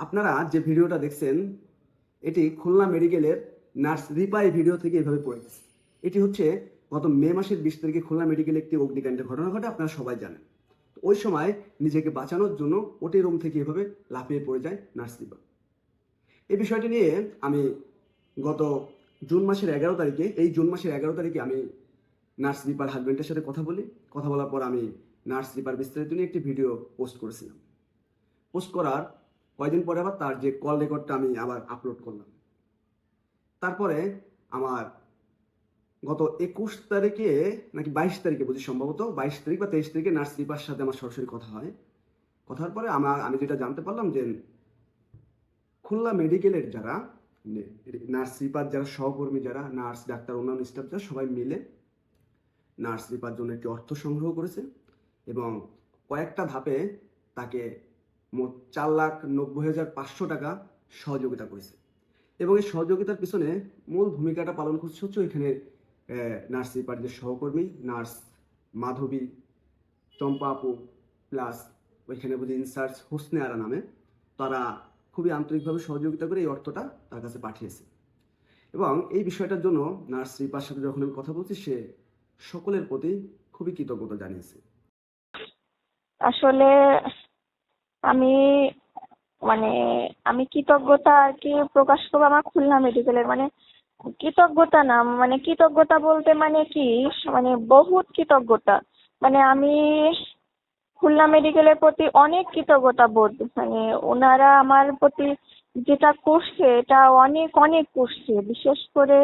আপনারা যে ভিডিওটা দেখছেন এটি খুলনা মেডিকেলের নার্স রিপাই ভিডিও থেকে এভাবে পড়ে গেছে। এটি হচ্ছে গত মে মাসের 20 তারিখে খুলনা মেডিকেলে একটি অগ্নিকাণ্ডের ঘটনা ঘটে, আপনারা সবাই জানেন। ওই সময় নিজেকে বাঁচানোর জন্য ওটি রুম থেকে এভাবে লাফিয়ে পড়ে যায় নার্স রিপা। এই বিষয়টি নিয়ে আমি গত জুন মাসের 11 তারিখে আমি নার্স রিপার হাজবেন্ডের সাথে কথা বলার পর আমি নার্স রিপার বিস্তারিত নিয়ে একটি ভিডিও পোস্ট করেছিলাম। পোস্ট করার কয়েকদিন পরে আবার তার যে কল রেকর্ডটা আমি আবার আপলোড করলাম। তারপরে আমার গত 21 তারিখে নাকি 22 তারিখে বুঝি, সম্ভবত 22 তারিখ বা 23 তারিখে নার্স রিপার সাথে আমার সরাসরি কথা হয়। কথার পরে আমি যেটা জানতে পারলাম যে খুলনা মেডিকেলের যারা নার্স রিপার যারা সহকর্মী, যারা নার্স ডাক্তার অন্যান্য স্টাফ যারা সবাই মিলে নার্স রিপার জন্য একটি অর্থ সংগ্রহ করেছে এবং কয়েকটা ধাপে তাকে মোট 4,90,500 টাকা সহযোগিতা করেছে। এবং এই সহযোগিতার পিছনে মূল ভূমিকাটা পালন করছে হচ্ছে এখানে নার্স রিপার যে সহকর্মী নার্স মাধবী, চম্পা আপু, প্লাস ওইখানে বুঝি ইনচার্জ হোসনে আরা নামে, তারা খুবই আন্তরিকভাবে সহযোগিতা করে এই অর্থটা তার কাছে পাঠিয়েছে। এবং এই বিষয়টার জন্য নার্স রিপার সাথে যখন আমি কথা বলছি, সে সকলের প্রতি খুবই কৃতজ্ঞতা জানিয়েছে। আসলে আমি মানে আমি কৃতজ্ঞতা আর কি প্রকাশ করবো আমার খুলনা মেডিকেলের, কৃতজ্ঞতা না, কৃতজ্ঞতা বলতে কি বহুত কৃতজ্ঞতা। আমি খুলনা মেডিকেলের প্রতি অনেক কৃতজ্ঞতা বোধ, ওনারা আমার প্রতি যেটা করছে এটা অনেক অনেক করছে। বিশেষ করে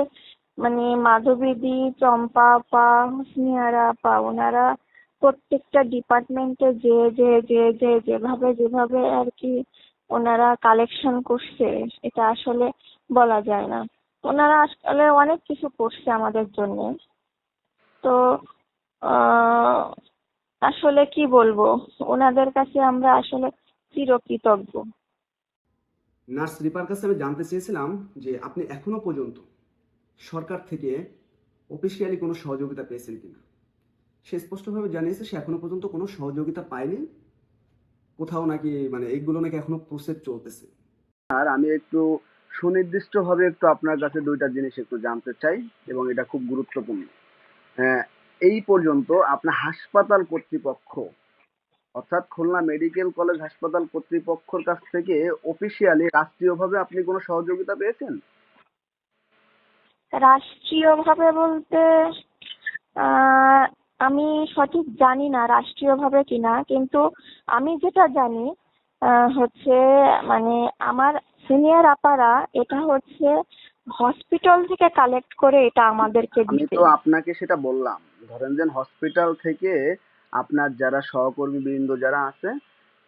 মাধবীদি, চম্পা আপা, হুসনিয়ারা আপা, ওনারা প্রত্যেকটা ডিপার্টমেন্টে যেভাবে আর কি ওনারা কালেকশন করছে, এটা আসলে বলা যায় না। ওনারা আসলে অনেক কিছু করছে আমাদের জন্য। তো আসলে কি বলবো, ওনাদের কাছে আমরা আসলে চিরকৃতজ্ঞ। নার্স রিপার কাছে আমি জানতে চেয়েছিলাম যে আপনি এখনো পর্যন্ত সরকার থেকে অফিসিয়ালি কোনো সহযোগিতা পেয়েছেন কিনা। সে স্পষ্টভাবে জানিয়েছে সে এখনো পর্যন্ত কোনো সহযোগিতা পায়নি, কোথাও নাকি এইগুলো নাকি এখনো প্রসেস চলতেছে। আর আমি একটু সুনির্দিষ্টভাবে একটু আপনার কাছে দুইটা জিনিস একটু জানতে চাই এবং এটা খুব গুরুত্বপূর্ণ। হ্যাঁ, এই পর্যন্ত আপনার হাসপাতাল কর্তৃপক্ষ অর্থাৎ খুলনা মেডিকেল কলেজ হাসপাতাল কর্তৃপক্ষের কাছ থেকে অফিসিয়ালি রাষ্ট্রীয়ভাবে আপনি কোনো সহযোগিতা পেয়েছেন? রাষ্ট্রীয়ভাবে বলতে আমি সঠিক জানি না রাষ্ট্রীয়ভাবে কিনা, কিন্তু আমি যেটা জানি হচ্ছে আমার সিনিয়র আপারা এটা হচ্ছে হসপিটাল থেকে কালেক্ট করে এটা আমাদেরকে আমি দিতে। তো আপনাকে সেটা বললাম, ধরেন যে হসপিটাল থেকে আপনার যারা সহকর্মী বৃন্দ যারা আছে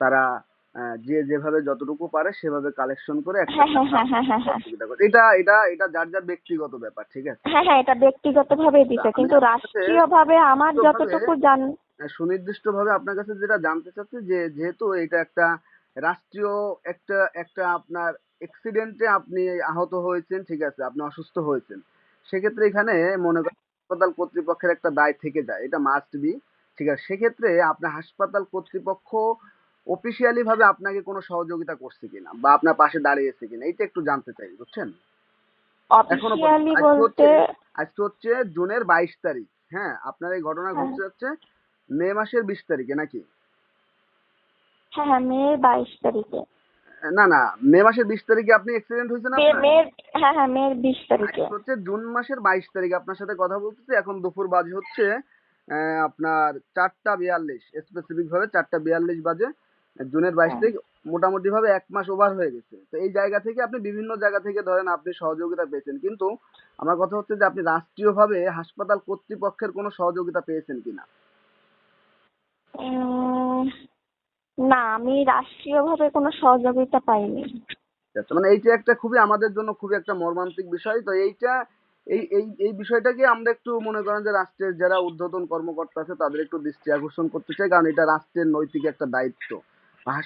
তারা যে যেভাবে যতটুকু পারে সেভাবে কালেকশন করে একটা হ্যাঁ হ্যাঁ হ্যাঁ হ্যাঁ হ্যাঁ সহযোগিতা করে। এটা এটা এটা যার যার ব্যক্তিগত ব্যাপার, ঠিক আছে? হ্যাঁ হ্যাঁ এটা ব্যক্তিগতভাবে দিতে, আমি কিন্তু আপনার কাছে রাষ্ট্রীয়ভাবে আমার যতটুকু সুনির্দিষ্টভাবে আপনার কাছে যেটা জানতে চাচ্ছি যে যেহেতু এটা একটা রাষ্ট্রীয় একটা একটা আপনার অ্যাক্সিডেন্টে আপনি আহত হয়েছেন, ঠিক আছে, আপনি অসুস্থ হয়েছেন, সেক্ষেত্রে এখানে মনে করেন হাসপাতাল কর্তৃপক্ষের একটা দায় থেকে যায়, এটা মাস্ট বি, ঠিক আছে। সেক্ষেত্রে আপনার হাসপাতাল কর্তৃপক্ষ অফিসিয়ালি ভাবে আপনাকে কোনো সহযোগিতা করছে কিনা বা আপনার পাশে দাঁড়িয়েছে কিনা, এটা একটু জানতে চাই, বুঝছেন? এখনো অফিসিয়ালি পর্যন্ত বলতে আজকে হচ্ছে জুনের 22 তারিখ। হ্যাঁ, আপনার এই ঘটনা হ্যাঁ ঘটছে হচ্ছে মে মাসের 20 তারিখে নাকি? হ্যাঁ হ্যাঁ মে 22 তারিখে। না না, মে মাসের 20 তারিখে আপনি অ্যাক্সিডেন্ট হয়েছে না আপনার? হ্যাঁ হ্যাঁ মে 20 তারিখে। আজকে হচ্ছে জুন মাসের 22 তারিখে আপনার সাথে কথা বলতেছি, এখন দুপুর বাজে হচ্ছে আপনার 4টা 42, স্পেসিফিক ভাবে 4টা 42 বাজে। জুনের বাইশ হ্যাঁ তারিখ মোটামুটি ভাবে 1 মাস ওভার হয়ে গেছে। তো এই জায়গা থেকে আপনি বিভিন্ন জায়গা থেকে ধরেন আপনি সহযোগিতা পেয়েছেন, কিন্তু আমার কথা হচ্ছে যে আপনি রাষ্ট্রীয়ভাবে হাসপাতাল কর্তৃপক্ষের কোনো সহযোগিতা পেয়েছেন কিনা? উম, না, আমি রাষ্ট্রীয়ভাবে কোনো সহযোগিতা পাইনি। আচ্ছা, এইটা একটা খুবই আমাদের জন্য খুবই একটা মর্মান্তিক বিষয়। তো এইটা এই বিষয়টাকে আমরা একটু মনে করেন যে রাষ্ট্রের যারা ঊর্ধ্বতন কর্মকর্তা আছে তাদের একটু দৃষ্টি আকর্ষণ করতে চাই, কারণ এটা রাষ্ট্রের নৈতিক একটা দায়িত্ব।